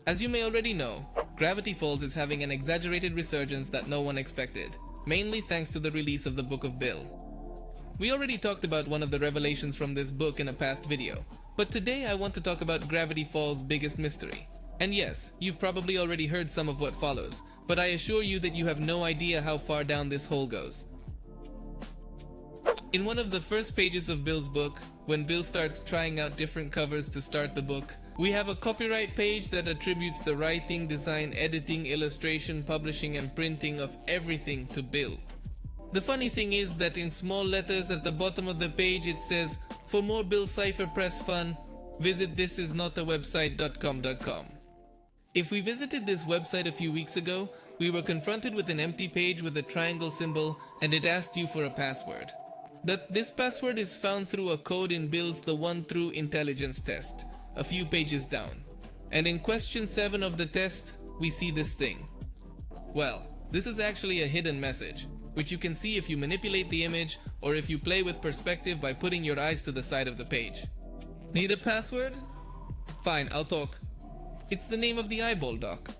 As you may already know, Gravity Falls is having an exaggerated resurgence that no one expected, mainly thanks to the release of the Book of Bill. We already talked about one of the revelations from this book in a past video, but today I want to talk about Gravity Falls' biggest mystery. And yes, you've probably already heard some of what follows, but I assure you that you have no idea how far down this hole goes. In one of the first pages of Bill's book, when Bill starts trying out different covers to start the book, we have a copyright page that attributes the writing, design, editing, illustration, publishing, and printing of everything to Bill. The funny thing is that in small letters at the bottom of the page it says, "For more Bill Cipher Press fun, visit thisisnotawebsite.com." If we visited this website a few weeks ago, we were confronted with an empty page with a triangle symbol and it asked you for a password. But this password is found through a code in Bill's The One True Intelligence test, a few pages down. And in question 7 of the test, we see this thing. Well, this is actually a hidden message, which you can see if you manipulate the image or if you play with perspective by putting your eyes to the side of the page. Need a password? Fine, I'll talk. It's the name of the eyeball doc.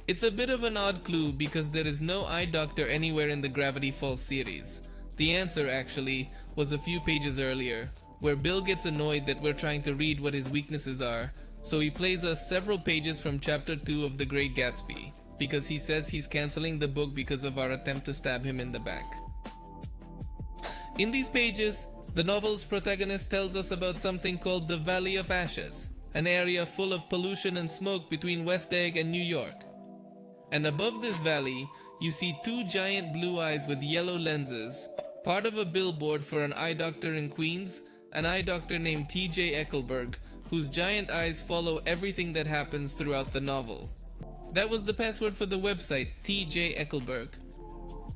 It's a bit of an odd clue because there is no eye doctor anywhere in the Gravity Falls series. The answer, actually, was a few pages earlier, where Bill gets annoyed that we're trying to read what his weaknesses are, so he plays us several pages from chapter 2 of The Great Gatsby, because he says he's canceling the book because of our attempt to stab him in the back. In these pages, the novel's protagonist tells us about something called the Valley of Ashes, an area full of pollution and smoke between West Egg and New York. And above this valley, you see 2 giant blue eyes with yellow lenses, part of a billboard for an eye doctor in Queens, an eye doctor named T.J. Eckelberg, whose giant eyes follow everything that happens throughout the novel. That was the password for the website, T.J. Eckelberg,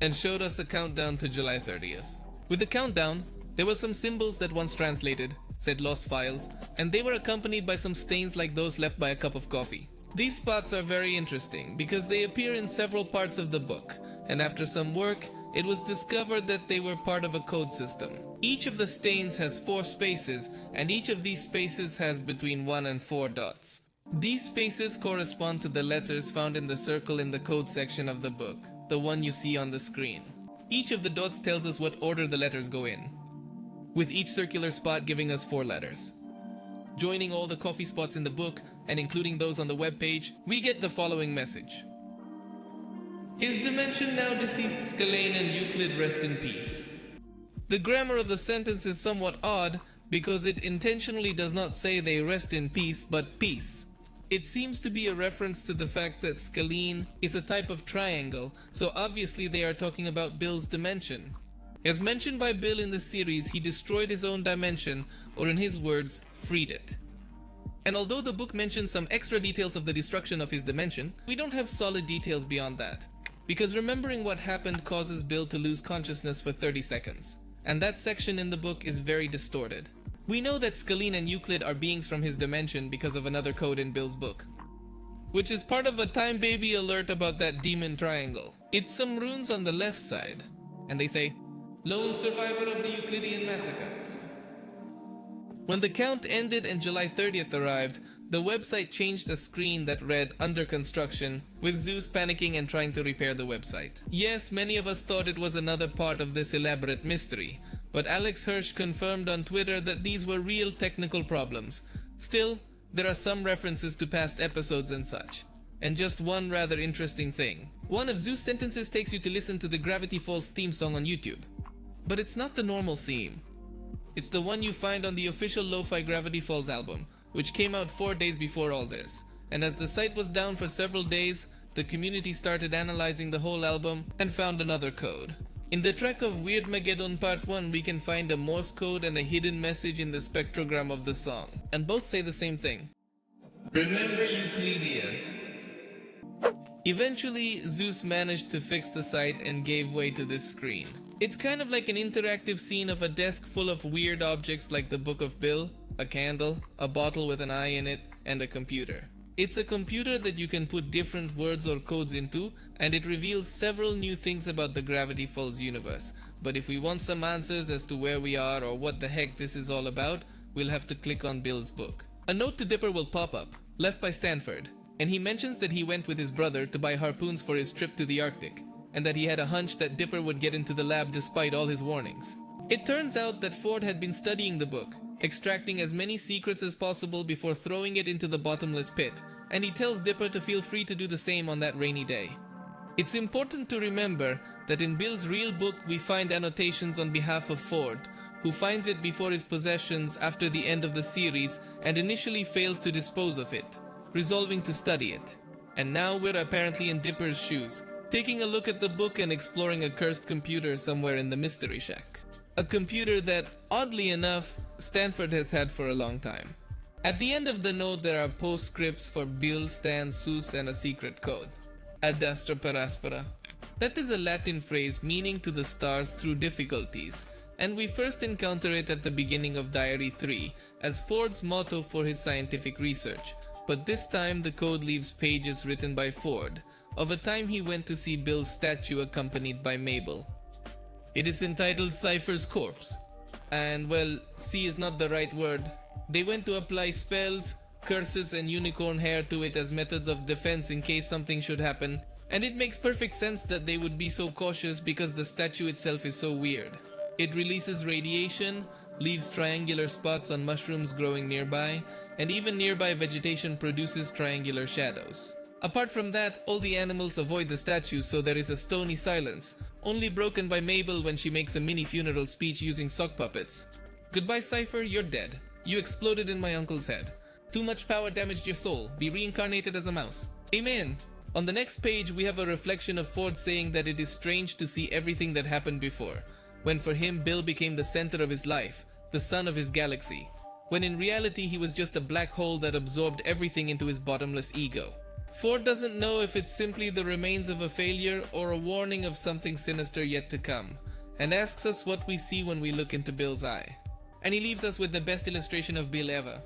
and showed us a countdown to July 30th. With the countdown, there were some symbols that once translated, said lost files, and they were accompanied by some stains like those left by a cup of coffee. These spots are very interesting because they appear in several parts of the book, and after some work, it was discovered that they were part of a code system. Each of the stains has 4 spaces, and each of these spaces has between 1 and 4 dots. These spaces correspond to the letters found in the circle in the code section of the book, the one you see on the screen. Each of the dots tells us what order the letters go in, with each circular spot giving us 4 letters. Joining all the coffee spots in the book, and including those on the web page, we get the following message. His dimension now deceased Scalane and Euclid rest in peace. The grammar of the sentence is somewhat odd because it intentionally does not say they rest in peace but peace. It seems to be a reference to the fact that Scalene is a type of triangle, so obviously they are talking about Bill's dimension. As mentioned by Bill in the series, he destroyed his own dimension, or in his words, freed it. And although the book mentions some extra details of the destruction of his dimension, we don't have solid details beyond that. Because remembering what happened causes Bill to lose consciousness for 30 seconds, and that section in the book is very distorted. We know that Scalene and Euclid are beings from his dimension because of another code in Bill's book, which is part of a Time Baby alert about that demon triangle. It's some runes on the left side, and they say, "Lone survivor of the Euclidean massacre." When the count ended and July 30th arrived, the website changed a screen that read "Under construction," with Zeus panicking and trying to repair the website. Yes, many of us thought it was another part of this elaborate mystery, but Alex Hirsch confirmed on Twitter that these were real technical problems. Still, there are some references to past episodes and such. And just one rather interesting thing. One of Zeus' sentences takes you to listen to the Gravity Falls theme song on YouTube. But it's not the normal theme. It's the one you find on the official Lo-Fi Gravity Falls album, which came out 4 days before all this. And as the site was down for several days, the community started analyzing the whole album and found another code. In the track of Weirdmageddon Part 1, we can find a Morse code and a hidden message in the spectrogram of the song, and both say the same thing. Remember Euclydia. Eventually, Zeus managed to fix the site and gave way to this screen. It's kind of like an interactive scene of a desk full of weird objects like the Book of Bill, a candle, a bottle with an eye in it, and a computer. It's a computer that you can put different words or codes into, and it reveals several new things about the Gravity Falls universe. But if we want some answers as to where we are or what the heck this is all about, we'll have to click on Bill's book. A note to Dipper will pop up, left by Stanford. And he mentions that he went with his brother to buy harpoons for his trip to the Arctic, and that he had a hunch that Dipper would get into the lab despite all his warnings. It turns out that Ford had been studying the book, extracting as many secrets as possible before throwing it into the bottomless pit, and he tells Dipper to feel free to do the same on that rainy day. It's important to remember that in Bill's real book we find annotations on behalf of Ford, who finds it before his possessions after the end of the series and initially fails to dispose of it, resolving to study it. And now we're apparently in Dipper's shoes, taking a look at the book and exploring a cursed computer somewhere in the Mystery Shack. A computer that, oddly enough, Stanford has had for a long time. At the end of the note there are postscripts for Bill, Stan, Sus, and a secret code. Ad astra per aspera. That is a Latin phrase meaning to the stars through difficulties, and we first encounter it at the beginning of Diary 3 as Ford's motto for his scientific research, but this time the code leaves pages written by Ford, of a time he went to see Bill's statue accompanied by Mabel. It is entitled Cypher's Corpse, and well, see is not the right word. They went to apply spells, curses and unicorn hair to it as methods of defense in case something should happen, and it makes perfect sense that they would be so cautious because the statue itself is so weird. It releases radiation, leaves triangular spots on mushrooms growing nearby, and even nearby vegetation produces triangular shadows. Apart from that, all the animals avoid the statue, so there is a stony silence, only broken by Mabel when she makes a mini funeral speech using sock puppets. Goodbye Cypher, you're dead. You exploded in my uncle's head. Too much power damaged your soul. Be reincarnated as a mouse. Amen. On the next page we have a reflection of Ford saying that it is strange to see everything that happened before, when for him Bill became the center of his life, the sun of his galaxy, when in reality he was just a black hole that absorbed everything into his bottomless ego. Ford doesn't know if it's simply the remains of a failure or a warning of something sinister yet to come, and asks us what we see when we look into Bill's eye. And he leaves us with the best illustration of Bill ever.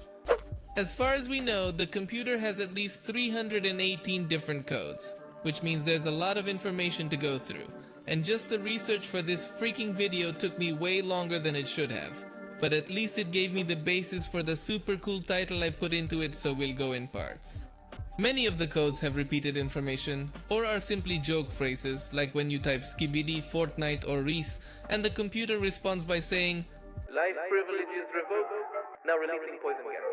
As far as we know, the computer has at least 318 different codes, which means there's a lot of information to go through, and just the research for this freaking video took me way longer than it should have, but at least it gave me the basis for the super cool title I put into it, so we'll go in parts. Many of the codes have repeated information, or are simply joke phrases, like when you type Skibidi, Fortnite, or Reese, and the computer responds by saying, "Life privileges revoked, now releasing poison gas."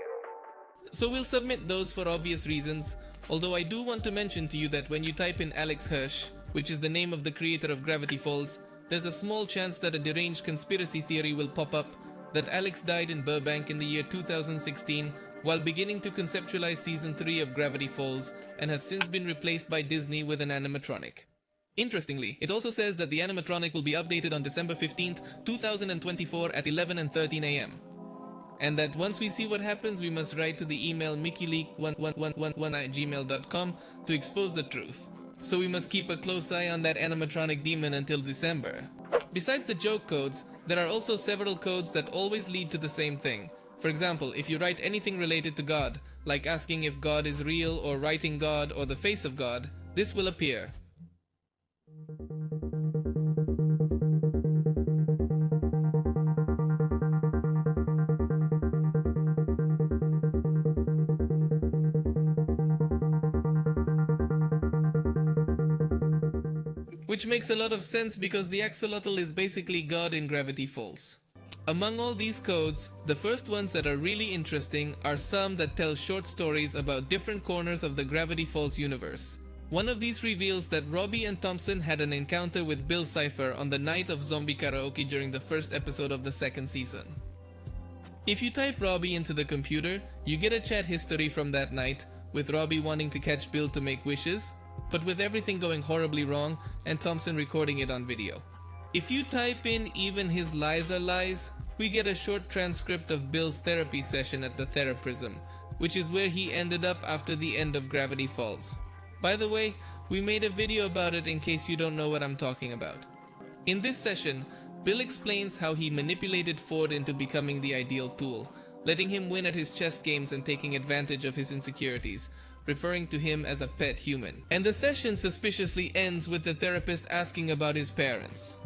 So we'll submit those for obvious reasons, although I do want to mention to you that when you type in Alex Hirsch, which is the name of the creator of Gravity Falls, there's a small chance that a deranged conspiracy theory will pop up that Alex died in Burbank in the year 2016 while beginning to conceptualize season 3 of Gravity Falls, and has since been replaced by Disney with an animatronic. Interestingly, it also says that the animatronic will be updated on December 15th, 2024 at 11 and 13 AM. And that once we see what happens, we must write to the email mickeyleak1111@gmail.com to expose the truth. So we must keep a close eye on that animatronic demon until December. Besides the joke codes, there are also several codes that always lead to the same thing. For example, if you write anything related to God, like asking if God is real or writing God or the face of God, this will appear. Which makes a lot of sense because the axolotl is basically God in Gravity Falls. Among all these codes, the first ones that are really interesting are some that tell short stories about different corners of the Gravity Falls universe. One of these reveals that Robbie and Thompson had an encounter with Bill Cipher on the night of zombie karaoke during the first episode of the second season. If you type Robbie into the computer, you get a chat history from that night, with Robbie wanting to catch Bill to make wishes, but with everything going horribly wrong and Thompson recording it on video. If you type in "even his lies are lies," we get a short transcript of Bill's therapy session at the Theraprism, which is where he ended up after the end of Gravity Falls. By the way, we made a video about it in case you don't know what I'm talking about. In this session, Bill explains how he manipulated Ford into becoming the ideal tool, letting him win at his chess games and taking advantage of his insecurities, referring to him as a pet human. And the session suspiciously ends with the therapist asking about his parents.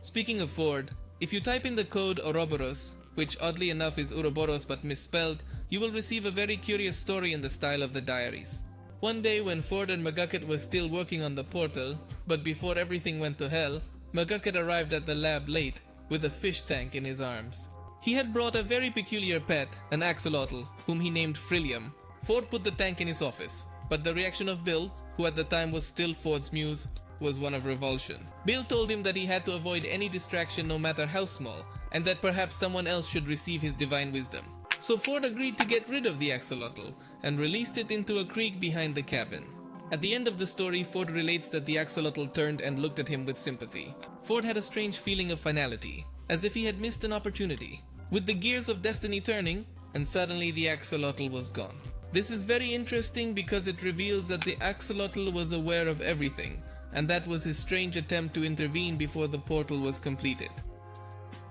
Speaking of Ford, if you type in the code Ouroboros, which oddly enough is Ouroboros but misspelled, you will receive a very curious story in the style of the diaries. One day when Ford and McGucket were still working on the portal, but before everything went to hell, McGucket arrived at the lab late with a fish tank in his arms. He had brought a very peculiar pet, an axolotl, whom he named Frillium. Ford put the tank in his office, but the reaction of Bill, who at the time was still Ford's muse, was one of revulsion. Bill told him that he had to avoid any distraction no matter how small, and that perhaps someone else should receive his divine wisdom. So Ford agreed to get rid of the axolotl and released it into a creek behind the cabin. At the end of the story, Ford relates that the axolotl turned and looked at him with sympathy. Ford had a strange feeling of finality, as if he had missed an opportunity, with the gears of destiny turning, and suddenly the axolotl was gone. This is very interesting because it reveals that the axolotl was aware of everything, and that was his strange attempt to intervene before the portal was completed.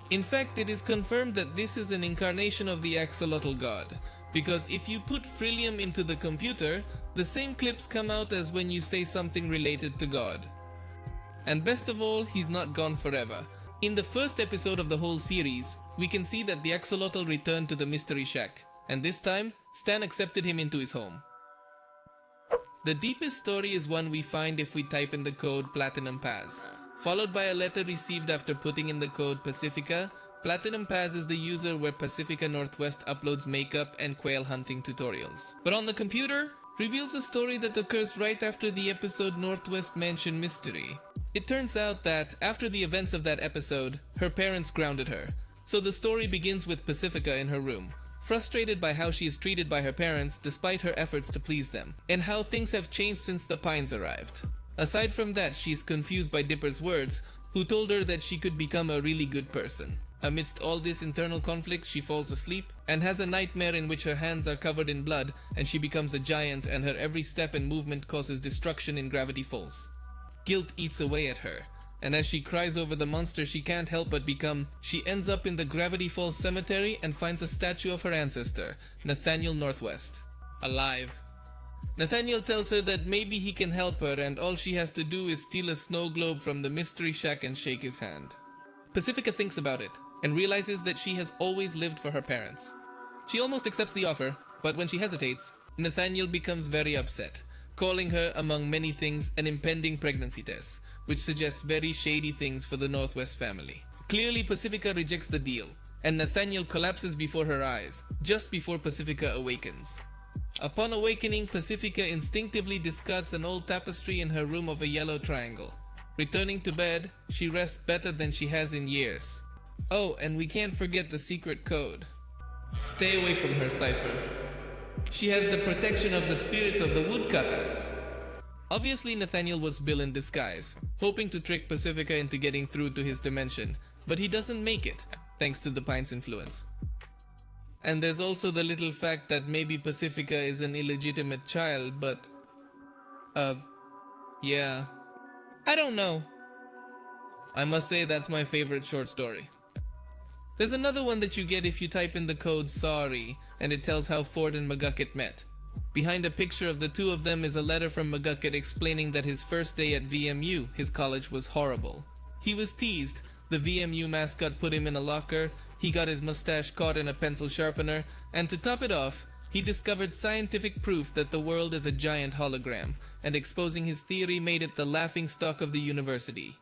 In fact, it is confirmed that this is an incarnation of the axolotl god, because if you put Frillium into the computer, the same clips come out as when you say something related to God. And best of all, he's not gone forever. In the first episode of the whole series, we can see that the axolotl returned to the mystery shack, and this time, Stan accepted him into his home. The deepest story is one we find if we type in the code Platinum Pass, followed by a letter received after putting in the code Pacifica. Platinum Pass is the user where Pacifica Northwest uploads makeup and quail hunting tutorials. But on the computer, reveals a story that occurs right after the episode Northwest Mansion Mystery. It turns out that, after the events of that episode, her parents grounded her. So the story begins with Pacifica in her room, frustrated by how she is treated by her parents despite her efforts to please them, and how things have changed since the Pines arrived. Aside from that, she is confused by Dipper's words, who told her that she could become a really good person. Amidst all this internal conflict, she falls asleep and has a nightmare in which her hands are covered in blood and she becomes a giant, and her every step and movement causes destruction in Gravity Falls. Guilt eats away at her, and as she cries over the monster she can't help but become, she ends up in the Gravity Falls cemetery and finds a statue of her ancestor, Nathaniel Northwest, alive. Nathaniel tells her that maybe he can help her, and all she has to do is steal a snow globe from the mystery shack and shake his hand. Pacifica thinks about it and realizes that she has always lived for her parents. She almost accepts the offer, but when she hesitates, Nathaniel becomes very upset, calling her, among many things, an impending pregnancy test, which suggests very shady things for the Northwest family. Clearly, Pacifica rejects the deal, and Nathaniel collapses before her eyes, just before Pacifica awakens. Upon awakening, Pacifica instinctively discards an old tapestry in her room of a yellow triangle. Returning to bed, she rests better than she has in years. Oh, and we can't forget the secret code. Stay away from her, Cypher. She has the protection of the spirits of the woodcutters. Obviously, Nathaniel was Bill in disguise, hoping to trick Pacifica into getting through to his dimension, but he doesn't make it, thanks to the Pines' influence. And there's also the little fact that maybe Pacifica is an illegitimate child, but... yeah. I don't know. I must say that's my favorite short story. There's another one that you get if you type in the code SORRY, and it tells how Ford and McGucket met. Behind a picture of the two of them is a letter from McGucket explaining that his first day at VMU, his college, was horrible. He was teased, the VMU mascot put him in a locker, he got his mustache caught in a pencil sharpener, and to top it off, he discovered scientific proof that the world is a giant hologram, and exposing his theory made it the laughingstock of the university.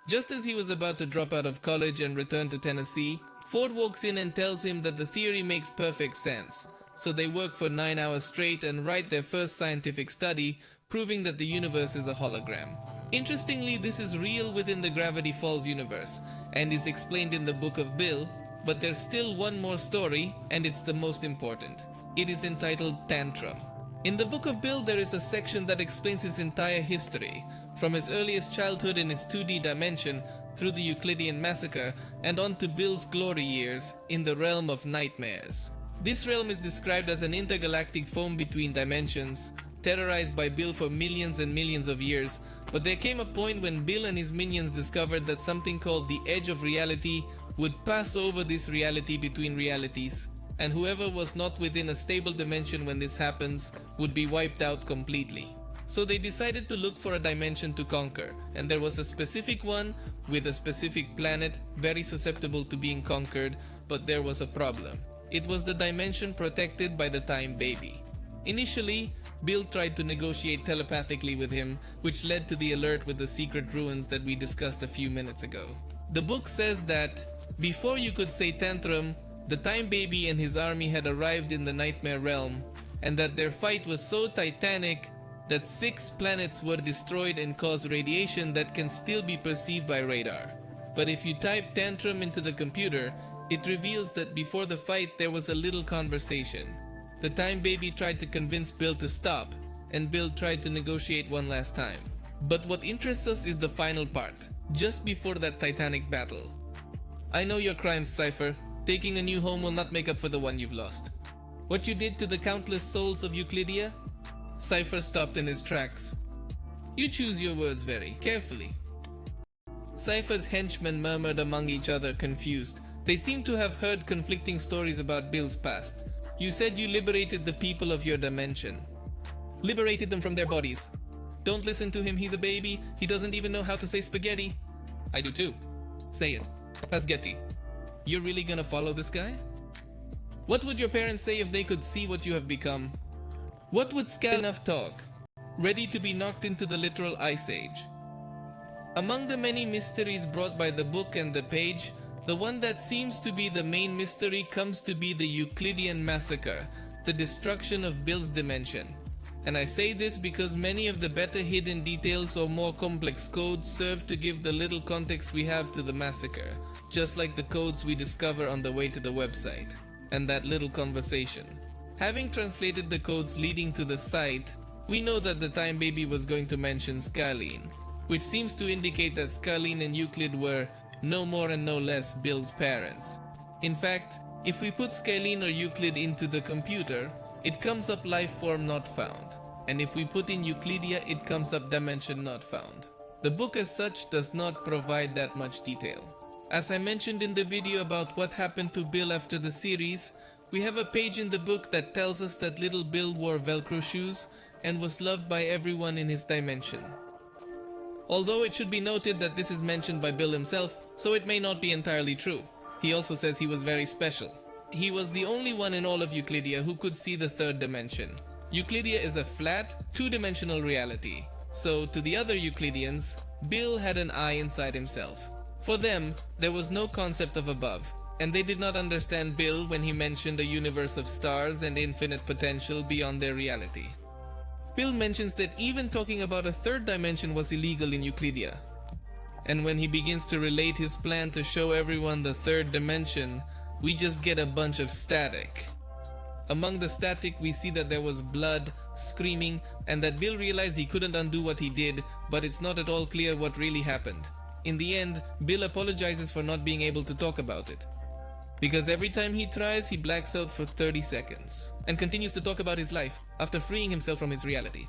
Just as he was about to drop out of college and return to Tennessee, Ford walks in and tells him that the theory makes perfect sense. So they work for 9 hours straight and write their first scientific study, proving that the universe is a hologram. Interestingly, this is real within the Gravity Falls universe, and is explained in the Book of Bill, but there's still one more story, and it's the most important. It is entitled Tantrum. In the Book of Bill, there is a section that explains his entire history, from his earliest childhood in his 2D dimension, through the Euclidean massacre, and on to Bill's glory years in the realm of nightmares. This realm is described as an intergalactic foam between dimensions, terrorized by Bill for millions and millions of years, but there came a point when Bill and his minions discovered that something called the edge of reality would pass over this reality between realities, and whoever was not within a stable dimension when this happens would be wiped out completely. So they decided to look for a dimension to conquer, and there was a specific one with a specific planet very susceptible to being conquered, but there was a problem. It was the dimension protected by the Time Baby. Initially, Bill tried to negotiate telepathically with him, which led to the alert with the secret ruins that we discussed a few minutes ago. The book says that before you could say tantrum, the Time Baby and his army had arrived in the Nightmare Realm, and that their fight was so titanic that 6 planets were destroyed and caused radiation that can still be perceived by radar. But if you type tantrum into the computer, it reveals that before the fight there was a little conversation. The Time Baby tried to convince Bill to stop, and Bill tried to negotiate one last time. But what interests us is the final part, just before that titanic battle. I know your crimes, Cypher. Taking a new home will not make up for the one you've lost. What you did to the countless souls of Euclydia? Cypher stopped in his tracks. You choose your words very carefully. Cypher's henchmen murmured among each other, confused. They seemed to have heard conflicting stories about Bill's past. You said you liberated the people of your dimension. Liberated them from their bodies. Don't listen to him, he's a baby. He doesn't even know how to say spaghetti. I do too. Say it. Spaghetti. You're really gonna follow this guy? What would your parents say if they could see what you have become? What would Enough talk? Ready to be knocked into the literal ice age. Among the many mysteries brought by the book and the page, the one that seems to be the main mystery comes to be the Euclidean massacre, the destruction of Bill's dimension. And I say this because many of the better hidden details or more complex codes serve to give the little context we have to the massacre, just like the codes we discover on the way to the website, and that little conversation. Having translated the codes leading to the site, we know that the Time Baby was going to mention Scalene, which seems to indicate that Scalene and Euclid were no more and no less Bill's parents. In fact, if we put Scalene or Euclid into the computer, it comes up life form not found, and if we put in Euclydia, it comes up dimension not found. The book as such does not provide that much detail. As I mentioned in the video about what happened to Bill after the series, we have a page in the book that tells us that little Bill wore Velcro shoes and was loved by everyone in his dimension. Although it should be noted that this is mentioned by Bill himself, so it may not be entirely true. He also says he was very special. He was the only one in all of Euclydia who could see the third dimension. Euclydia is a flat, two-dimensional reality. So, to the other Euclideans, Bill had an eye inside himself. For them, there was no concept of above, and they did not understand Bill when he mentioned a universe of stars and infinite potential beyond their reality. Bill mentions that even talking about a third dimension was illegal in Euclydia. And when he begins to relate his plan to show everyone the third dimension, we just get a bunch of static. Among the static, we see that there was blood, screaming, and that Bill realized he couldn't undo what he did, but it's not at all clear what really happened. In the end, Bill apologizes for not being able to talk about it, because every time he tries, he blacks out for 30 seconds and continues to talk about his life after freeing himself from his reality.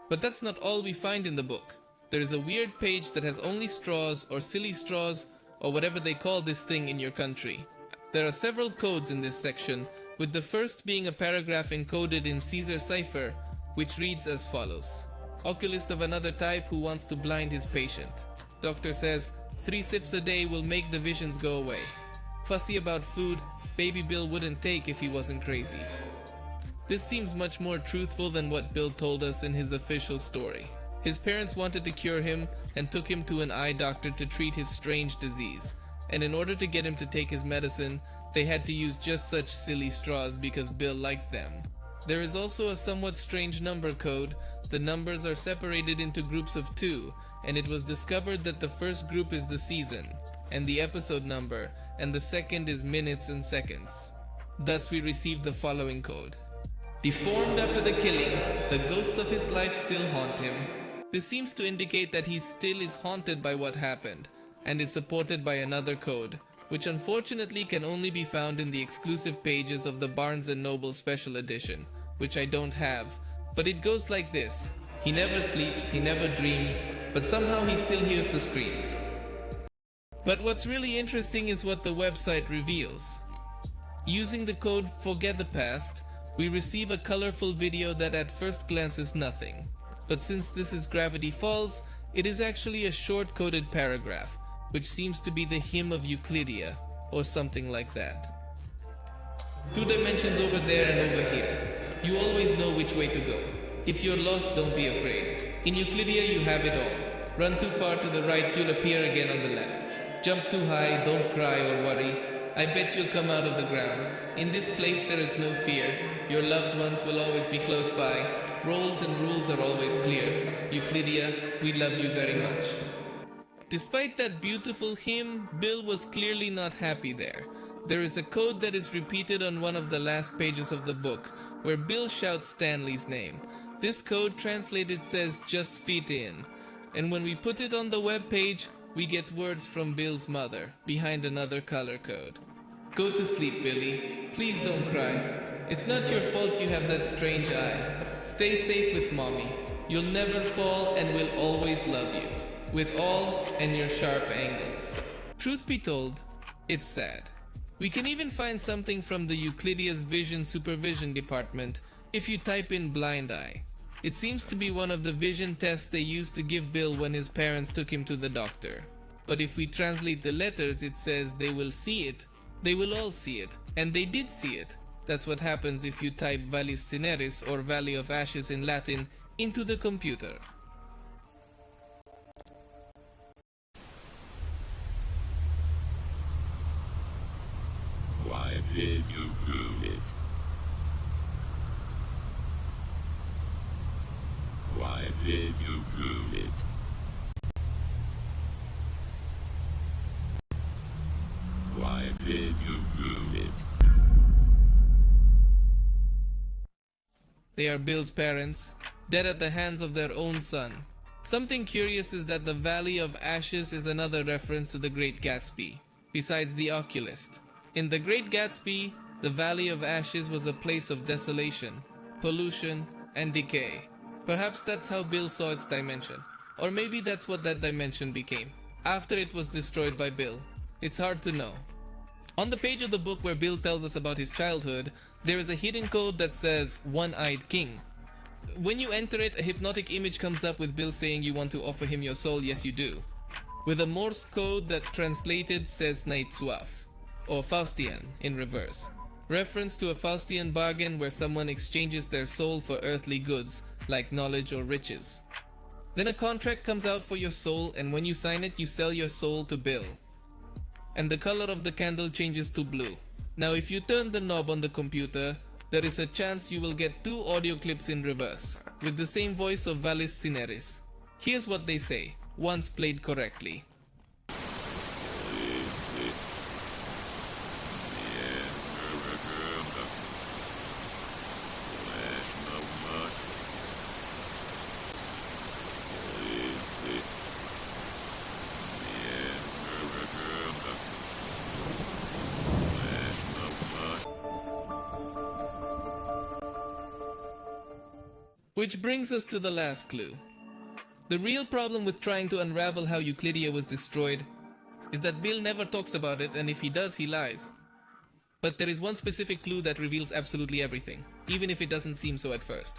But that's not all we find in the book. There is a weird page that has only straws or silly straws or whatever they call this thing in your country. There are several codes in this section, with the first being a paragraph encoded in Caesar cipher, which reads as follows. Oculist of another type who wants to blind his patient. Doctor says 3 sips a day will make the visions go away. Fussy about food, baby Bill wouldn't take if he wasn't crazy. This seems much more truthful than what Bill told us in his official story. His parents wanted to cure him and took him to an eye doctor to treat his strange disease. And in order to get him to take his medicine, they had to use just such silly straws because Bill liked them. There is also a somewhat strange number code. The numbers are separated into groups of 2, and it was discovered that the first group is the season and the episode number, and the second is minutes and seconds. Thus we received the following code. Deformed after the killing, the ghosts of his life still haunt him. This seems to indicate that he still is haunted by what happened, and is supported by another code, which unfortunately can only be found in the exclusive pages of the Barnes & Noble Special Edition, which I don't have, but it goes like this. He never sleeps, he never dreams, but somehow he still hears the screams. But what's really interesting is what the website reveals. Using the code Forget the Past, we receive a colorful video that at first glance is nothing. But since this is Gravity Falls, it is actually a short coded paragraph, which seems to be the hymn of Euclydia, or something like that. 2 dimensions over there and over here. You always know which way to go. If you're lost, don't be afraid. In Euclydia, you have it all. Run too far to the right, you'll appear again on the left. Jump too high, don't cry or worry. I bet you'll come out of the ground. In this place there is no fear. Your loved ones will always be close by. Roles and rules are always clear. Euclydia, we love you very much. Despite that beautiful hymn, Bill was clearly not happy there. There is a code that is repeated on one of the last pages of the book, where Bill shouts Stanley's name. This code translated says just feet in. And when we put it on the web page, we get words from Bill's mother, behind another color code. Go to sleep, Billy. Please don't cry. It's not your fault you have that strange eye. Stay safe with Mommy. You'll never fall and we'll always love you. With all and your sharp angles. Truth be told, it's sad. We can even find something from the Euclydia's Vision Supervision Department if you type in blind eye. It seems to be one of the vision tests they used to give Bill when his parents took him to the doctor. But if we translate the letters, it says they will see it. They will all see it. And they did see it. That's what happens if you type Vallis Cineris or Valley of Ashes in Latin into the computer. Why did you do it? Why did you do it? Why did you do it? They are Bill's parents, dead at the hands of their own son. Something curious is that the Valley of Ashes is another reference to the Great Gatsby, besides the Oculist. In the Great Gatsby, the Valley of Ashes was a place of desolation, pollution, and decay. Perhaps that's how Bill saw its dimension. Or maybe that's what that dimension became, after it was destroyed by Bill. It's hard to know. On the page of the book where Bill tells us about his childhood, there is a hidden code that says One-Eyed King. When you enter it, a hypnotic image comes up with Bill saying you want to offer him your soul. Yes, you do. With a Morse code that translated says Night Suaf, or Faustian in reverse. Reference to a Faustian bargain where someone exchanges their soul for earthly goods, like knowledge or riches. Then a contract comes out for your soul, and when you sign it, you sell your soul to Bill. And the color of the candle changes to blue. Now if you turn the knob on the computer, there is a chance you will get 2 audio clips in reverse, with the same voice of Vallis Cineris. Here's what they say, once played correctly. Which brings us to the last clue. The real problem with trying to unravel how Euclydia was destroyed is that Bill never talks about it, and if he does, he lies. But there is one specific clue that reveals absolutely everything, even if it doesn't seem so at first.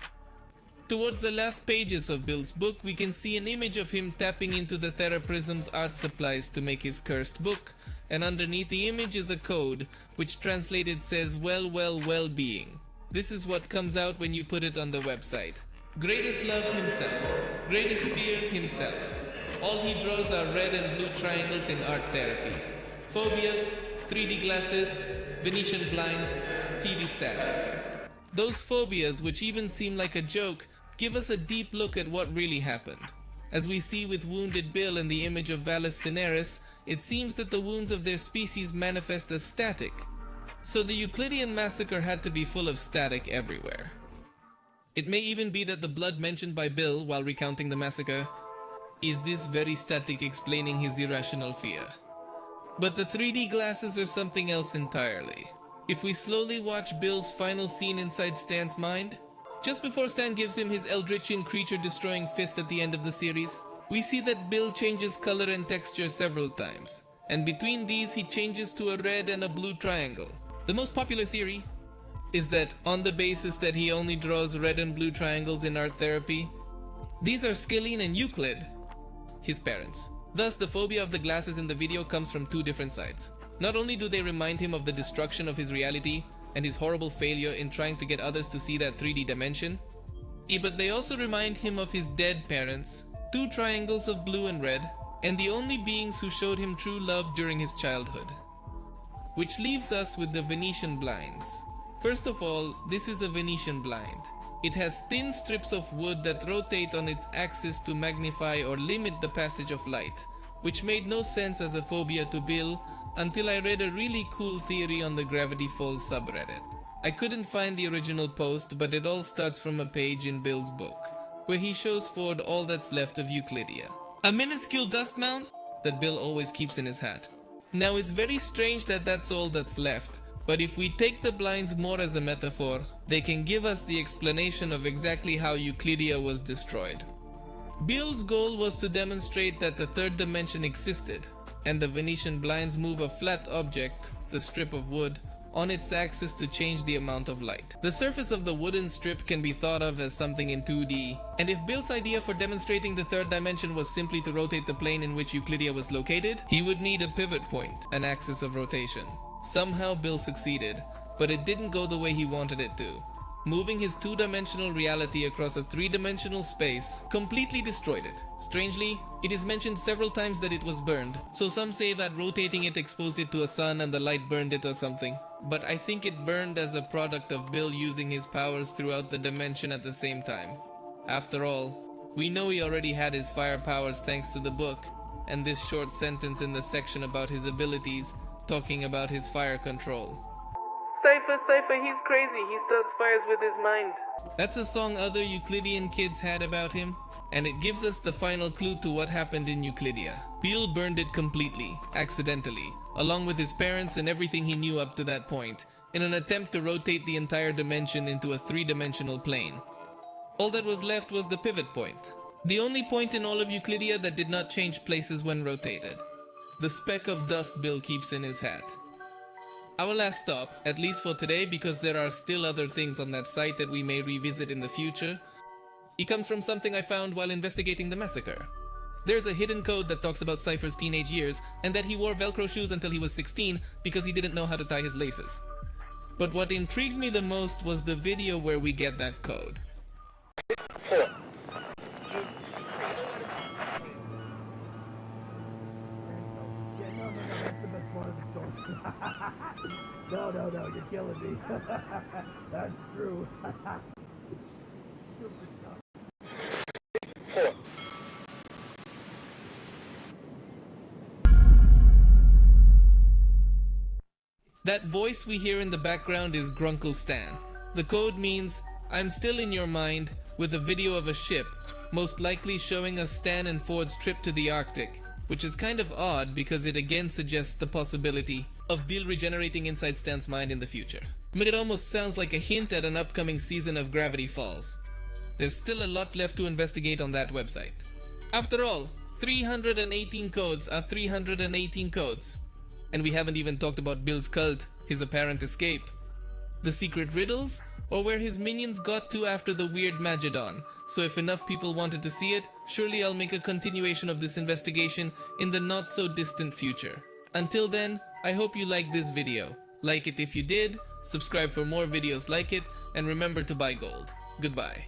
Towards the last pages of Bill's book, we can see an image of him tapping into the Theraprism's art supplies to make his cursed book, and underneath the image is a code, which translated says well-being. This is what comes out when you put it on the website. Greatest love himself. Greatest fear himself. All he draws are red and blue triangles in art therapy. Phobias, 3D glasses, Venetian blinds, TV static. Those phobias, which even seem like a joke, give us a deep look at what really happened. As we see with wounded Bill in the image of Vallis Cineris, it seems that the wounds of their species manifest as static. So the Euclidean massacre had to be full of static everywhere. It may even be that the blood mentioned by Bill while recounting the massacre is this very static explaining his irrational fear. But the 3D glasses are something else entirely. If we slowly watch Bill's final scene inside Stan's mind, just before Stan gives him his Eldritchian creature-destroying fist at the end of the series, we see that Bill changes color and texture several times, and between these he changes to a red and a blue triangle. The most popular theory is that on the basis that he only draws red and blue triangles in art therapy, these are Scalene and Euclid, his parents. Thus, the phobia of the glasses in the video comes from 2 different sides. Not only do they remind him of the destruction of his reality, and his horrible failure in trying to get others to see that 3D dimension. But they also remind him of his dead parents, 2 triangles of blue and red, and the only beings who showed him true love during his childhood. Which leaves us with the Venetian blinds. First of all, this is a Venetian blind. It has thin strips of wood that rotate on its axis to magnify or limit the passage of light, which made no sense as a phobia to Bill until I read a really cool theory on the Gravity Falls subreddit. I couldn't find the original post, but it all starts from a page in Bill's book, where he shows Ford all that's left of Euclydia. A minuscule dust mount that Bill always keeps in his hat. Now it's very strange that that's all that's left, but if we take the blinds more as a metaphor, they can give us the explanation of exactly how Euclydia was destroyed. Bill's goal was to demonstrate that the third dimension existed, and the Venetian blinds move a flat object, the strip of wood, on its axis to change the amount of light. The surface of the wooden strip can be thought of as something in 2D, and if Bill's idea for demonstrating the third dimension was simply to rotate the plane in which Euclydia was located, he would need a pivot point, an axis of rotation. Somehow Bill succeeded, but it didn't go the way he wanted it to. Moving his 2-dimensional reality across a 3-dimensional space completely destroyed it. Strangely, it is mentioned several times that it was burned, so some say that rotating it exposed it to a sun and the light burned it or something. But I think it burned as a product of Bill using his powers throughout the dimension at the same time. After all, we know he already had his fire powers thanks to the book, and this short sentence in the section about his abilities talking about his fire control. Cypher, he's crazy. He starts fires with his mind. That's a song other Euclidean kids had about him, and it gives us the final clue to what happened in Euclydia. Bill burned it completely, accidentally, along with his parents and everything he knew up to that point, in an attempt to rotate the entire dimension into a 3-dimensional plane. All that was left was the pivot point, the only point in all of Euclydia that did not change places when rotated. The speck of dust Bill keeps in his hat. Our last stop, at least for today, because there are still other things on that site that we may revisit in the future. It comes from something I found while investigating the massacre. There's a hidden code that talks about Cypher's teenage years and that he wore Velcro shoes until he was 16 because he didn't know how to tie his laces. But what intrigued me the most was the video where we get that code. No, you're killing me. That's true. That voice we hear in the background is Grunkle Stan. The code means, "I'm still in your mind," with a video of a ship, most likely showing us Stan and Ford's trip to the Arctic, which is kind of odd because it again suggests the possibility of Bill regenerating inside Stan's mind in the future. But it almost sounds like a hint at an upcoming season of Gravity Falls. There's still a lot left to investigate on that website. After all, 318 codes are 318 codes. And we haven't even talked about Bill's cult, his apparent escape, the secret riddles, or where his minions got to after the weird Magedon. So if enough people wanted to see it, surely I'll make a continuation of this investigation in the not so distant future. Until then, I hope you liked this video. Like it if you did, subscribe for more videos like it, and remember to buy gold. Goodbye.